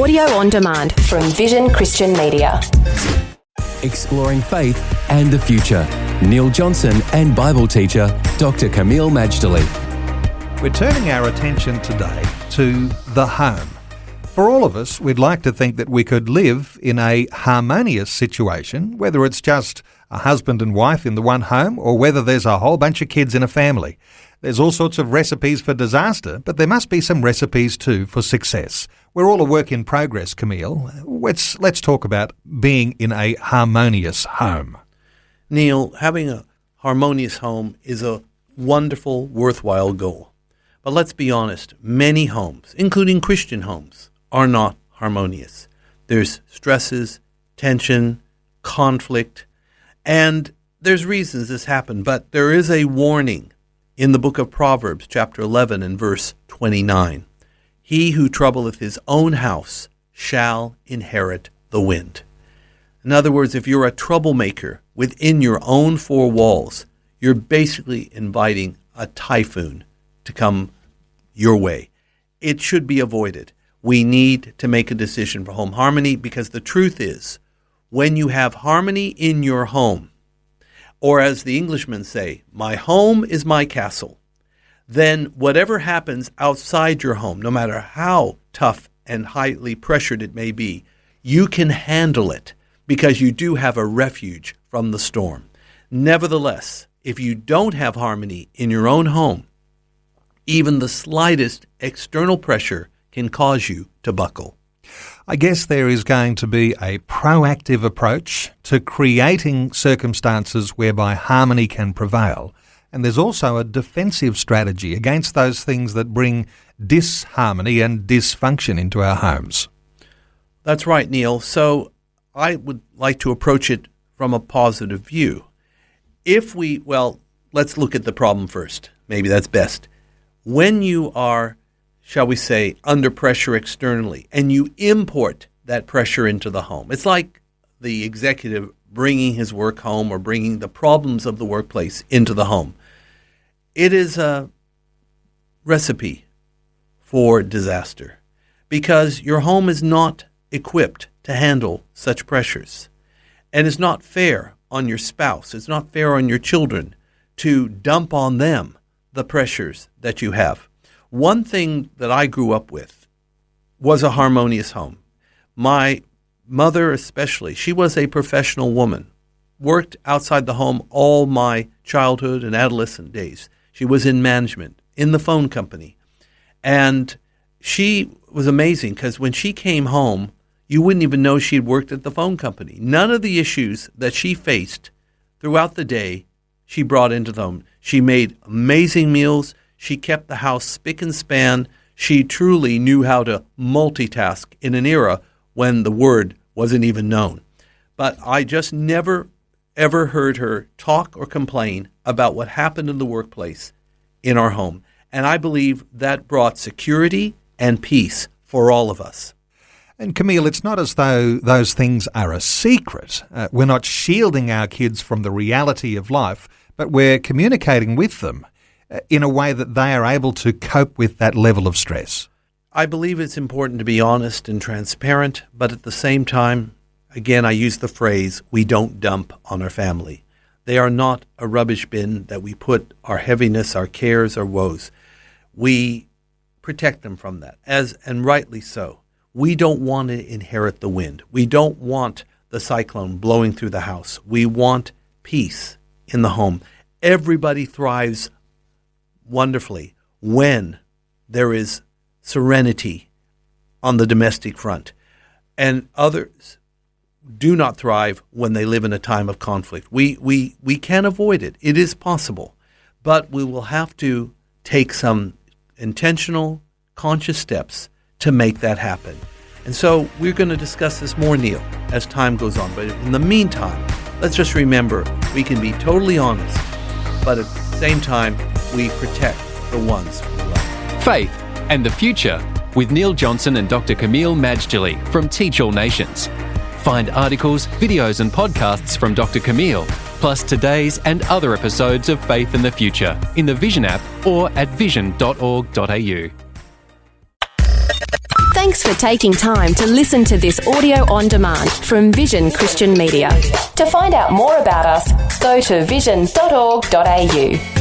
Audio on demand from Vision Christian Media. Exploring faith and the future. Neil Johnson and Bible teacher Dr. Camille Majdali. We're turning our attention today to the home. For all of us, we'd like to think that we could live in a harmonious situation, whether it's just a husband and wife in the one home or whether there's a whole bunch of kids in a family. There's all sorts of recipes for disaster, but there must be some recipes too for success. We're all a work in progress, Camille. Let's talk about being in a harmonious home. Neil, having a harmonious home is a wonderful, worthwhile goal. But let's be honest, many homes, including Christian homes, are not harmonious. There's stresses, tension, conflict, and there's reasons this happened, but there is a warning in the book of Proverbs, chapter 11 and verse 29. He who troubleth his own house shall inherit the wind. In other words, if you're a troublemaker within your own four walls, you're basically inviting a typhoon to come your way. It should be avoided. We need to make a decision for home harmony because the truth is, when you have harmony in your home, or as the Englishmen say, my home is my castle, then whatever happens outside your home, no matter how tough and highly pressured it may be, you can handle it because you do have a refuge from the storm. Nevertheless, if you don't have harmony in your own home, even the slightest external pressure can cause you to buckle. I guess there is going to be a proactive approach to creating circumstances whereby harmony can prevail. And there's also a defensive strategy against those things that bring disharmony and dysfunction into our homes. That's right, Neil. So I would like to approach it from a positive view. Let's look at the problem first. Maybe that's best. When you are, shall we say, under pressure externally, and you import that pressure into the home. It's like the executive bringing his work home or bringing the problems of the workplace into the home. It is a recipe for disaster because your home is not equipped to handle such pressures. And it's not fair on your spouse, it's not fair on your children to dump on them the pressures that you have. One thing that I grew up with was a harmonious home. My mother especially, she was a professional woman, worked outside the home all my childhood and adolescent days. She was in management, in the phone company. And she was amazing because when she came home, you wouldn't even know she had worked at the phone company. None of the issues that she faced throughout the day, she brought into the home. She made amazing meals. She kept the house spick and span. She truly knew how to multitask in an era when the word wasn't even known. But I just never, ever heard her talk or complain about what happened in the workplace in our home. And I believe that brought security and peace for all of us. And Camille, it's not as though those things are a secret. We're not shielding our kids from the reality of life, but we're communicating with them in a way that they are able to cope with that level of stress. I believe it's important to be honest and transparent, but at the same time, again, I use the phrase, we don't dump on our family. They are not a rubbish bin that we put our heaviness, our cares, our woes. We protect them from that, and rightly so. We don't want to inherit the wind. We don't want the cyclone blowing through the house. We want peace in the home. Everybody thrives wonderfully when there is serenity on the domestic front. And others do not thrive when they live in a time of conflict. We can avoid it. It is possible. But we will have to take some intentional, conscious steps to make that happen. And so we're going to discuss this more, Neil, as time goes on. But in the meantime, let's just remember we can be totally honest, but at the same time, we protect the ones we love. Faith and the Future with Neil Johnson and Dr. Camille Majdali from Teach All Nations. Find articles, videos and podcasts from Dr. Camille, plus today's and other episodes of Faith and the Future in the Vision app or at vision.org.au. Thanks for taking time to listen to this audio on demand from Vision Christian Media. To find out more about us, go to vision.org.au.